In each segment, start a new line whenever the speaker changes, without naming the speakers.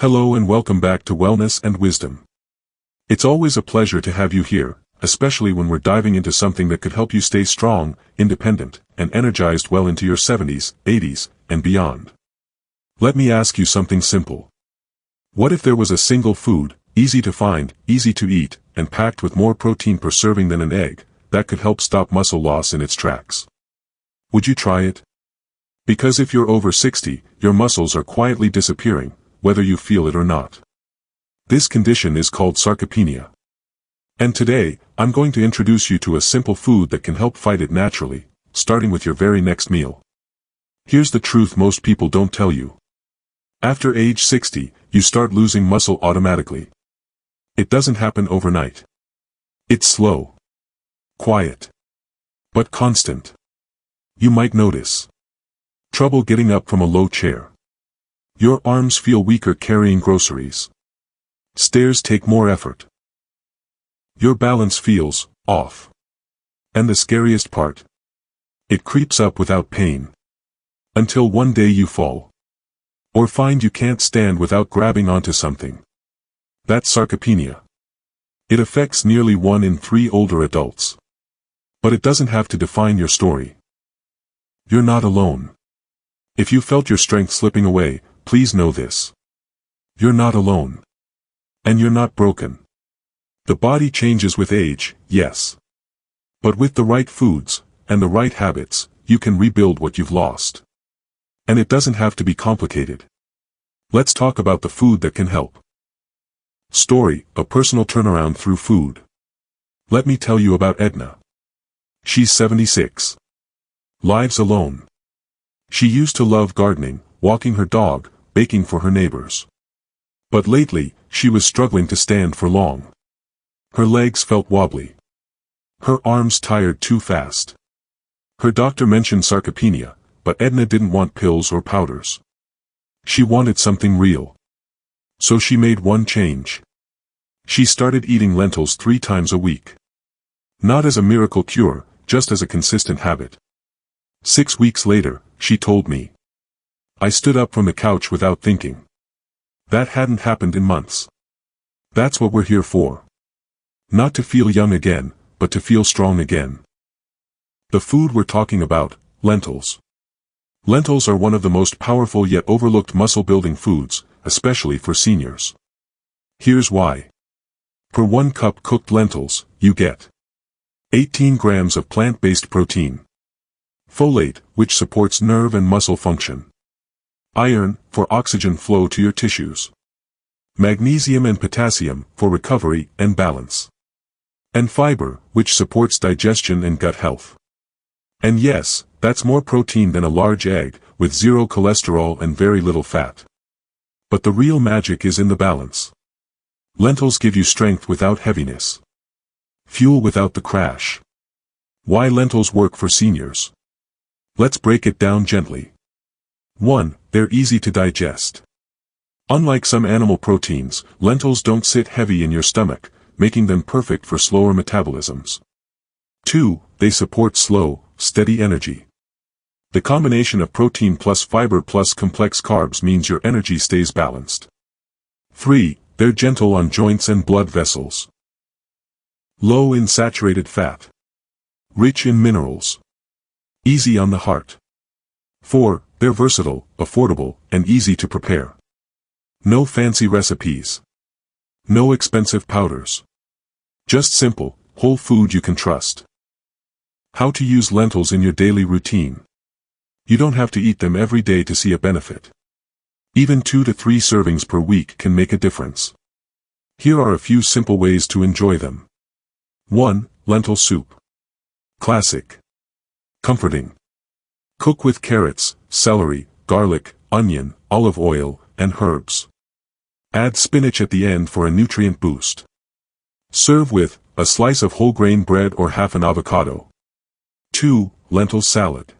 Hello and welcome back to Wellness and Wisdom. It's always a pleasure to have you here, especially when we're diving into something that could help you stay strong, independent, and energized well into your 70s, 80s, and beyond. Let me ask you something simple. What if there was a single food, easy to find, easy to eat, and packed with more protein per serving than an egg, that could help stop muscle loss in its tracks? Would you try it? Because if you're over 60, your muscles are quietly disappearing, whether you feel it or not. This condition is called sarcopenia. And today, I'm going to introduce you to a simple food that can help fight it naturally, starting with your very next meal. Here's the truth most people don't tell you. After age 60, you start losing muscle automatically. It doesn't happen overnight. It's slow, quiet, but constant. You might notice trouble getting up from a low chair. Your arms feel weaker carrying groceries. Stairs take more effort. Your balance feels off. And the scariest part? It creeps up without pain. Until one day you fall. Or find you can't stand without grabbing onto something. That's sarcopenia. It affects nearly 1 in 3 older adults. But it doesn't have to define your story. You're not alone. If you felt your strength slipping away, please know this. You're not alone. And you're not broken. The body changes with age, yes. But with the right foods, and the right habits, you can rebuild what you've lost. And it doesn't have to be complicated. Let's talk about the food that can help. Story, a personal turnaround through food. Let me tell you about Edna. She's 76. Lives alone. She used to love gardening, walking her dog, baking for her neighbors. But lately, she was struggling to stand for long. Her legs felt wobbly. Her arms tired too fast. Her doctor mentioned sarcopenia, but Edna didn't want pills or powders. She wanted something real. So she made one change. She started eating lentils 3 times a week. Not as a miracle cure, just as a consistent habit. 6 weeks later, she told me. I stood up from the couch without thinking. That hadn't happened in months. That's what we're here for. Not to feel young again, but to feel strong again. The food we're talking about, lentils. Lentils are one of the most powerful yet overlooked muscle-building foods, especially for seniors. Here's why. Per 1 cup cooked lentils, you get 18 grams of plant-based protein. Folate, which supports nerve and muscle function. Iron, for oxygen flow to your tissues. Magnesium and potassium, for recovery and balance. And fiber, which supports digestion and gut health. And yes, that's more protein than a large egg, with 0 cholesterol and very little fat. But the real magic is in the balance. Lentils give you strength without heaviness. Fuel without the crash. Why lentils work for seniors? Let's break it down gently. 1. They're easy to digest. Unlike some animal proteins, lentils don't sit heavy in your stomach, making them perfect for slower metabolisms. 2. They support slow, steady energy. The combination of protein plus fiber plus complex carbs means your energy stays balanced. 3. They're gentle on joints and blood vessels. Low in saturated fat. Rich in minerals. Easy on the heart. 4. They're versatile, affordable, and easy to prepare. No fancy recipes. No expensive powders. Just simple, whole food you can trust. How to use lentils in your daily routine. You don't have to eat them every day to see a benefit. Even 2 to 3 servings per week can make a difference. Here are a few simple ways to enjoy them. 1. Lentil soup. Classic. Comforting. Cook with carrots, celery, garlic, onion, olive oil, and herbs. Add spinach at the end for a nutrient boost. Serve with a slice of whole grain bread or half an avocado. 2. Lentil salad.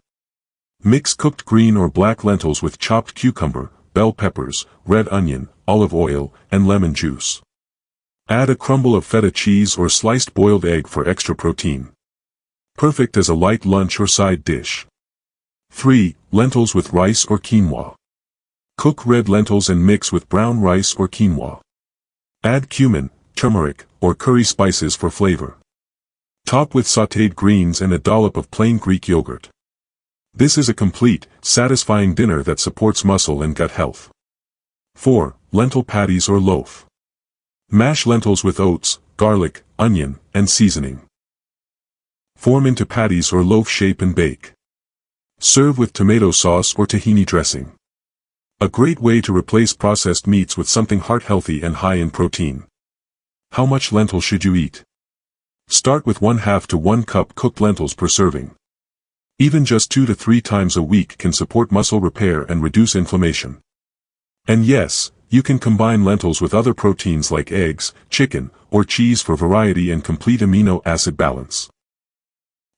Mix cooked green or black lentils with chopped cucumber, bell peppers, red onion, olive oil, and lemon juice. Add a crumble of feta cheese or sliced boiled egg for extra protein. Perfect as a light lunch or side dish. 3. Lentils with rice or quinoa. Cook red lentils and mix with brown rice or quinoa. Add cumin, turmeric, or curry spices for flavor. Top with sautéed greens and a dollop of plain Greek yogurt. This is a complete, satisfying dinner that supports muscle and gut health. 4. Lentil patties or loaf. Mash lentils with oats, garlic, onion, and seasoning. Form into patties or loaf shape and bake. Serve with tomato sauce or tahini dressing. A great way to replace processed meats with something heart-healthy and high in protein. How much lentil should you eat? Start with 1/2 to 1 cup cooked lentils per serving. Even just 2 to 3 times a week can support muscle repair and reduce inflammation. And yes, you can combine lentils with other proteins like eggs, chicken, or cheese for variety and complete amino acid balance.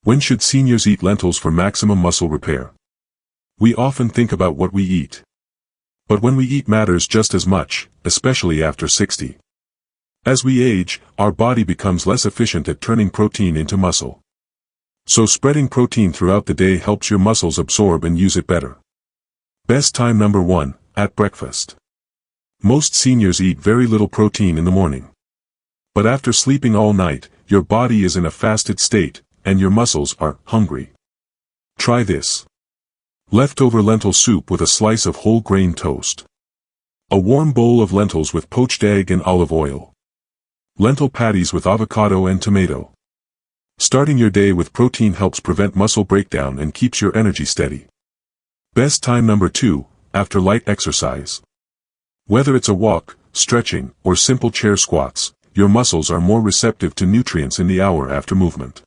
When should seniors eat lentils for maximum muscle repair? We often think about what we eat. But when we eat matters just as much, especially after 60. As we age, our body becomes less efficient at turning protein into muscle. So spreading protein throughout the day helps your muscles absorb and use it better. Best time number 1, at breakfast. Most seniors eat very little protein in the morning. But after sleeping all night, your body is in a fasted state, and your muscles are hungry. Try this. Leftover lentil soup with a slice of whole grain toast. A warm bowl of lentils with poached egg and olive oil. Lentil patties with avocado and tomato. Starting your day with protein helps prevent muscle breakdown and keeps your energy steady. Best time number 2, after light exercise. Whether it's a walk, stretching, or simple chair squats, your muscles are more receptive to nutrients in the hour after movement.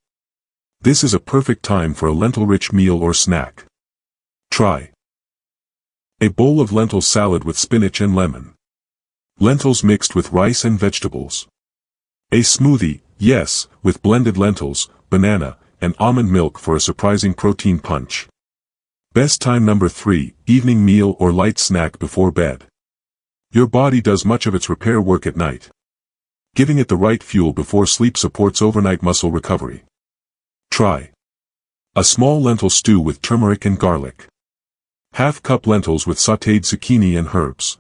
This is a perfect time for a lentil-rich meal or snack. Try a bowl of lentil salad with spinach and lemon. Lentils mixed with rice and vegetables. A smoothie, yes, with blended lentils, banana, and almond milk for a surprising protein punch. Best time number 3, evening meal or light snack before bed. Your body does much of its repair work at night. Giving it the right fuel before sleep supports overnight muscle recovery. Try a small lentil stew with turmeric and garlic. 1/2 cup lentils with sautéed zucchini and herbs.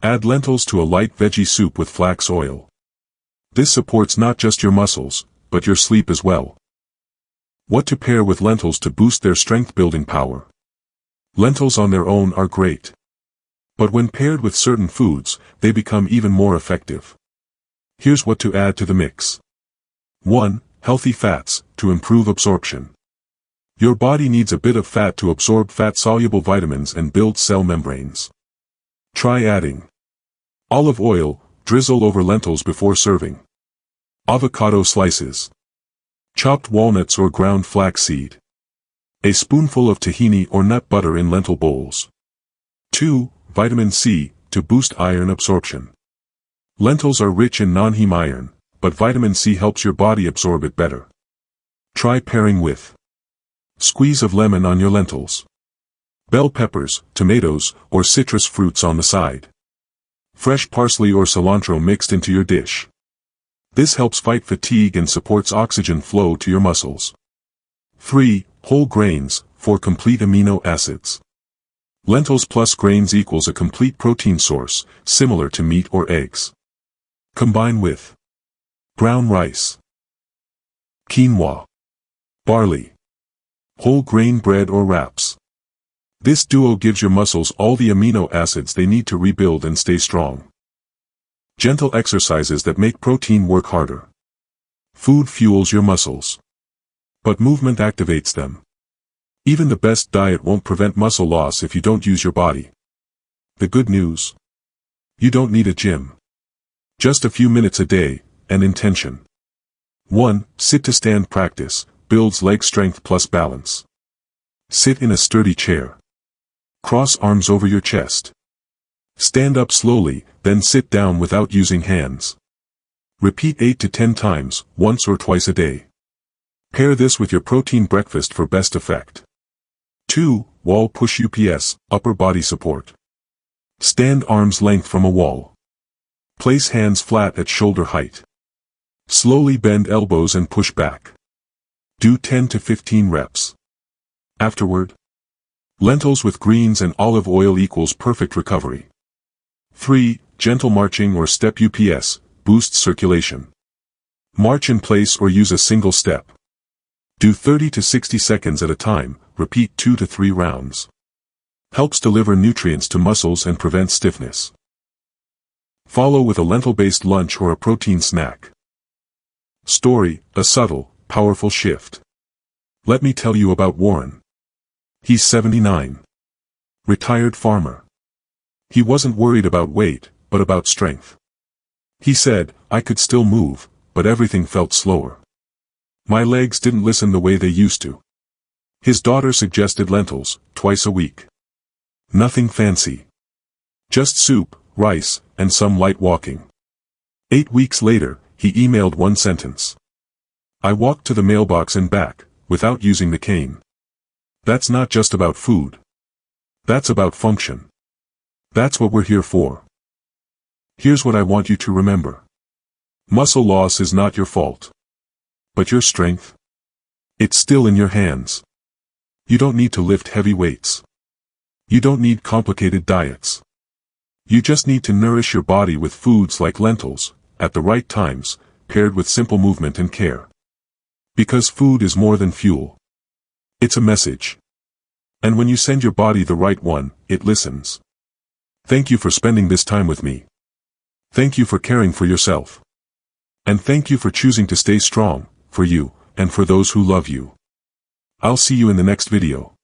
Add lentils to a light veggie soup with flax oil. This supports not just your muscles, but your sleep as well. What to pair with lentils to boost their strength-building power? Lentils on their own are great. But when paired with certain foods, they become even more effective. Here's what to add to the mix. 1. Healthy fats, to improve absorption. Your body needs a bit of fat to absorb fat-soluble vitamins and build cell membranes. Try adding olive oil, drizzle over lentils before serving. Avocado slices. Chopped walnuts or ground flaxseed. A spoonful of tahini or nut butter in lentil bowls. 2. Vitamin C, to boost iron absorption. Lentils are rich in non-heme iron, but vitamin C helps your body absorb it better. Try pairing with squeeze of lemon on your lentils. Bell peppers, tomatoes, or citrus fruits on the side. Fresh parsley or cilantro mixed into your dish. This helps fight fatigue and supports oxygen flow to your muscles. 3. Whole grains, for complete amino acids. Lentils plus grains equals a complete protein source, similar to meat or eggs. Combine with brown rice, quinoa, barley, whole grain bread or wraps. This duo gives your muscles all the amino acids they need to rebuild and stay strong. Gentle exercises that make protein work harder. Food fuels your muscles, but movement activates them. Even the best diet won't prevent muscle loss if you don't use your body. The good news? You don't need a gym. Just a few minutes a day, and intention. 1. Sit to stand practice, builds leg strength plus balance. Sit in a sturdy chair. Cross arms over your chest. Stand up slowly, then sit down without using hands. Repeat 8 to 10 times, once or twice a day. Pair this with your protein breakfast for best effect. 2. Wall push UPS, upper body support. Stand arm's length from a wall. Place hands flat at shoulder height. Slowly bend elbows and push back. Do 10 to 15 reps. Afterward, Lentils with greens and olive oil equals perfect recovery. 3. Gentle marching or step UPS, boosts circulation. March in place or use a single step. Do 30 to 60 seconds at a time, repeat 2 to 3 rounds. Helps deliver nutrients to muscles and prevent stiffness. Follow with a lentil-based lunch or a protein snack. Story, a subtle, powerful shift. Let me tell you about Warren. He's 79. Retired farmer. He wasn't worried about weight, but about strength. He said, I could still move, but everything felt slower. My legs didn't listen the way they used to. His daughter suggested lentils, twice a week. Nothing fancy. Just soup, rice, and some light walking. 8 weeks later, he emailed one sentence. I walked to the mailbox and back, without using the cane. That's not just about food. That's about function. That's what we're here for. Here's what I want you to remember. Muscle loss is not your fault. But your strength? It's still in your hands. You don't need to lift heavy weights. You don't need complicated diets. You just need to nourish your body with foods like lentils, at the right times, paired with simple movement and care. Because food is more than fuel. It's a message. And when you send your body the right one, it listens. Thank you for spending this time with me. Thank you for caring for yourself. And thank you for choosing to stay strong, for you, and for those who love you. I'll see you in the next video.